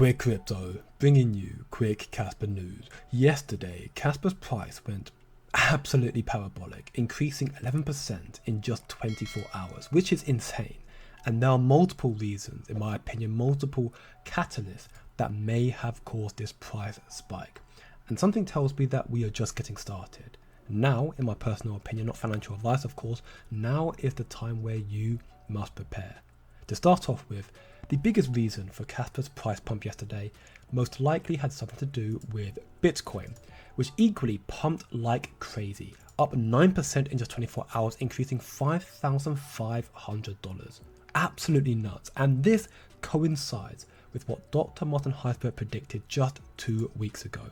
Quick Crypto, bringing you quick Casper news. Yesterday, Casper's price went absolutely parabolic, increasing 11% in just 24 hours, which is insane. And there are multiple reasons, in my opinion, multiple catalysts that may have caused this price spike. And something tells me that we are just getting started. Now, in my personal opinion, not financial advice of course, now is the time where you must prepare. To start off with, the biggest reason for Casper's price pump yesterday most likely had something to do with Bitcoin, which equally pumped like crazy, up 9% in just 24 hours, increasing $5,500. Absolutely nuts. And this coincides with what Dr. Martin Heisberg predicted just 2 weeks ago.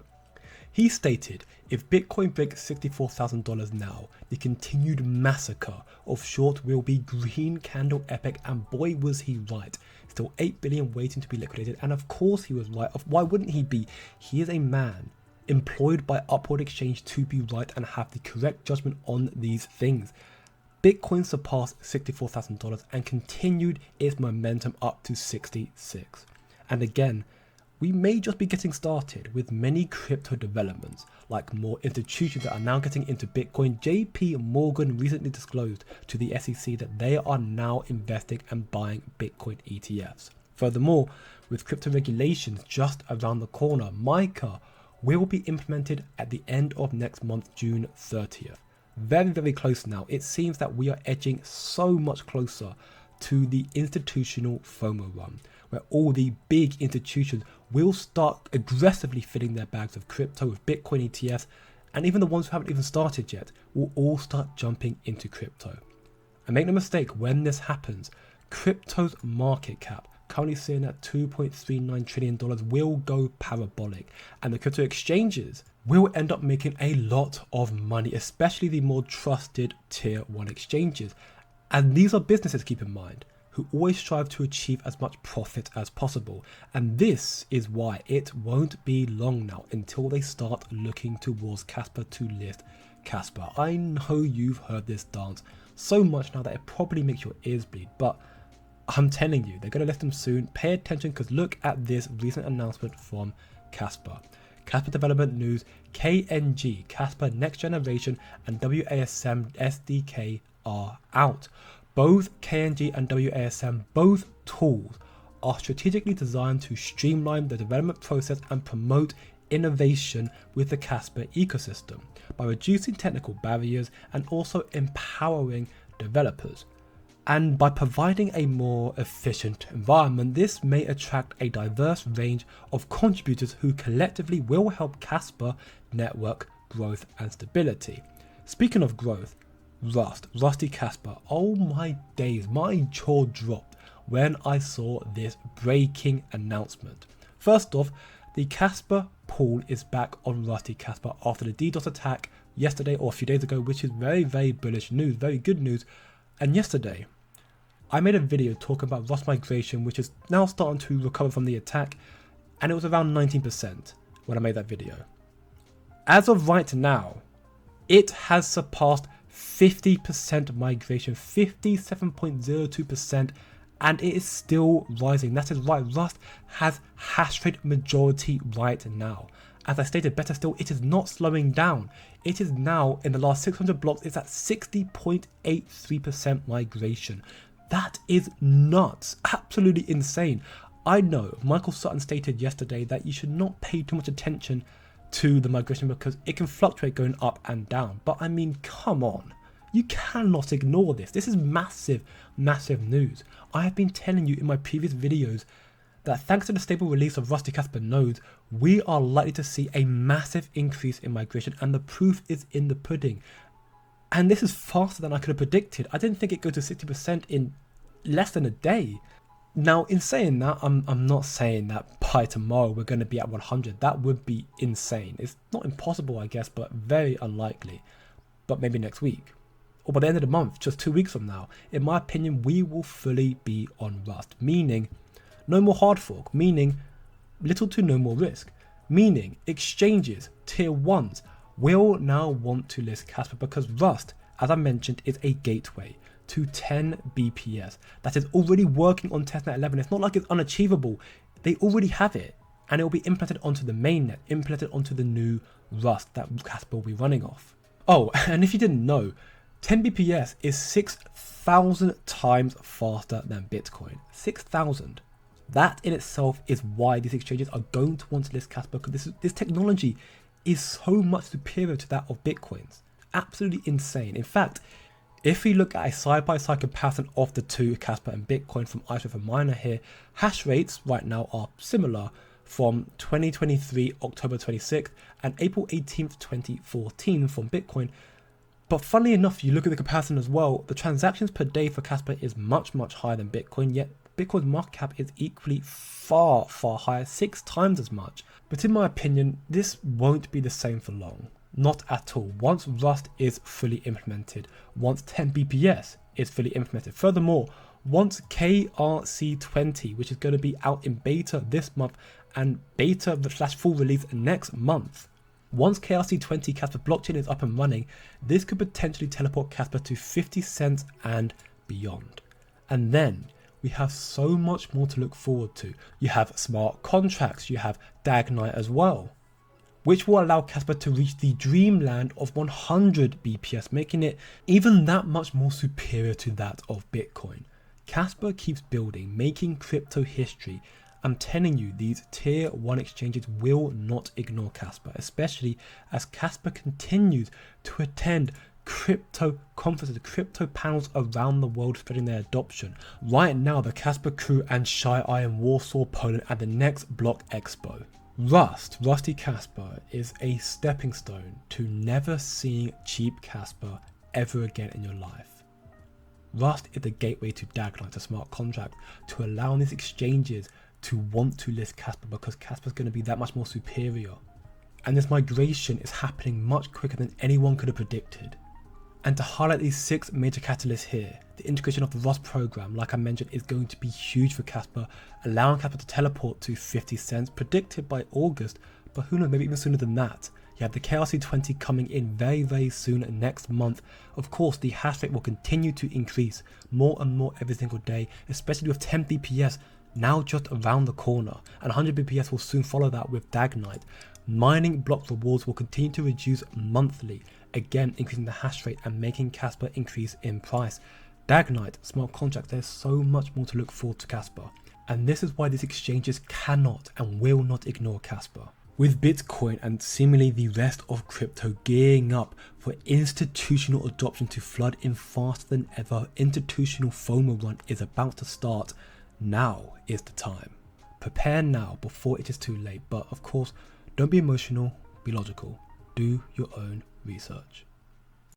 He stated if Bitcoin breaks $64,000 now, the continued massacre of short will be green candle epic, and boy was he right. Still 8 billion waiting to be liquidated, and of course he was right. Why wouldn't he be? He is a man employed by Upward Exchange to be right and have the correct judgment on these things. Bitcoin surpassed $64,000 and continued its momentum up to 66. And again, we may just be getting started with many crypto developments, like more institutions that are now getting into Bitcoin. JP Morgan recently disclosed to the SEC that they are now investing and buying Bitcoin ETFs. Furthermore, with crypto regulations just around the corner, MiCA will be implemented at the end of next month, June 30th. Very, very close now. It seems that we are edging so much closer to the institutional FOMO run, where all the big institutions will start aggressively filling their bags of crypto with Bitcoin ETFs, and even the ones who haven't even started yet will all start jumping into crypto. And make no mistake, when this happens, crypto's market cap, currently sitting at $2.39 trillion, will go parabolic, and the crypto exchanges will end up making a lot of money, especially the more trusted tier 1 exchanges. And these are businesses, keep in mind, who always strive to achieve as much profit as possible. And this is why it won't be long now until they start looking towards Casper to list Casper. I know you've heard this dance so much now that it probably makes your ears bleed, but I'm telling you, they're going to list them soon. Pay attention, because look at this recent announcement from Casper. Casper Development News, KNG, Casper Next Generation and WASM SDK are out. Both KNG and WASM, both tools, are strategically designed to streamline the development process and promote innovation with the Casper ecosystem by reducing technical barriers and also empowering developers. And by providing a more efficient environment, this may attract a diverse range of contributors who collectively will help Casper network growth and stability. Speaking of growth, Rusty Casper, oh my days, my jaw dropped when I saw this breaking announcement. First off, the Casper pool is back on Rusty Casper after the DDoS attack yesterday or a few days ago, which is very, very bullish news, very good news. And yesterday, I made a video talking about Rust migration, which is now starting to recover from the attack, and it was around 19% when I made that video. As of right now, it has surpassed 50% migration, 57.02%, and it is still rising. That is right, Rust has hash rate majority right now. As I stated, better still, it is not slowing down. It is now, in the last 600 blocks, it's at 60.83% migration. That is nuts, absolutely insane. I know Michael Sutton stated yesterday that you should not pay too much attention to the migration because it can fluctuate going up and down. But I mean, come on, you cannot ignore this. This is massive, massive news. I have been telling you in my previous videos that thanks to the stable release of Rusty Casper nodes, we are likely to see a massive increase in migration, and the proof is in the pudding. And this is faster than I could have predicted. I didn't think it'd go to 60% in less than a day. Now, in saying that, I'm not saying that by tomorrow we're going to be at 100. That would be insane. It's not impossible, I guess, but very unlikely. But maybe next week, or by the end of the month, just 2 weeks from now, in my opinion, we will fully be on Rust. Meaning, no more hard fork. Meaning, little to no more risk. Meaning, exchanges, tier 1s, will now want to list Casper because Rust, as I mentioned, is a gateway to 10 BPS that is already working on testnet 11. It's not like it's unachievable. They already have it. and it will be implemented onto the mainnet, implemented onto the new Rust that Casper will be running off. Oh, and if you didn't know, 10 BPS is 6,000 times faster than Bitcoin. 6,000. That in itself is why these exchanges are going to want to list Casper, because this technology is so much superior to that of Bitcoin's. Absolutely insane. In fact, if we look at a side-by-side comparison of the two, Casper and Bitcoin from Ice River Miner here, hash rates right now are similar from 2023 October 26th and April 18th 2014 from Bitcoin. But funnily enough, you look at the comparison as well, the transactions per day for Casper is much higher than Bitcoin, yet Bitcoin's market cap is equally far higher, 6 times as much. But in my opinion, this won't be the same for long. Not at all. Once Rust is fully implemented, once 10 BPS is fully implemented. Furthermore, once KRC20, which is going to be out in beta this month and beta/full release next month. Once KRC20 Casper blockchain is up and running, this could potentially teleport Casper to 50 cents and beyond. And then we have so much more to look forward to. You have smart contracts, you have Dagnite as well, which will allow Casper to reach the dreamland of 100 BPS, making it even that much more superior to that of Bitcoin. Casper keeps building, making crypto history. I'm telling you, these tier 1 exchanges will not ignore Casper, especially as Casper continues to attend crypto conferences, crypto panels around the world spreading their adoption. Right now, the Casper crew and Shy Eye in Warsaw, Poland at the next Block Expo. Rusty Casper is a stepping stone to never seeing cheap Casper ever again in your life. Rust is the gateway to Dagnite, a smart contract, to allow these exchanges to want to list Casper because Casper is going to be that much more superior. And this migration is happening much quicker than anyone could have predicted. And to highlight these 6 major catalysts here, the integration of the Rust program, like I mentioned, is going to be huge for Casper, allowing Casper to teleport to 50 cents, predicted by August, but who knows, maybe even sooner than that. You have the KRC20 coming in very soon next month. Of course, the hash rate will continue to increase more and more every single day, especially with 10 BPS now just around the corner, and 100 BPS will soon follow that with Dagnite. Mining block rewards will continue to reduce monthly, again increasing the hash rate and making Casper increase in price. Dagnite, smart contracts, there's so much more to look forward to Casper. And this is why these exchanges cannot and will not ignore Casper. With Bitcoin and seemingly the rest of crypto gearing up for institutional adoption to flood in faster than ever, institutional FOMO run is about to start. Now is the time. Prepare now before it is too late, but of course, don't be emotional, be logical. Do your own research.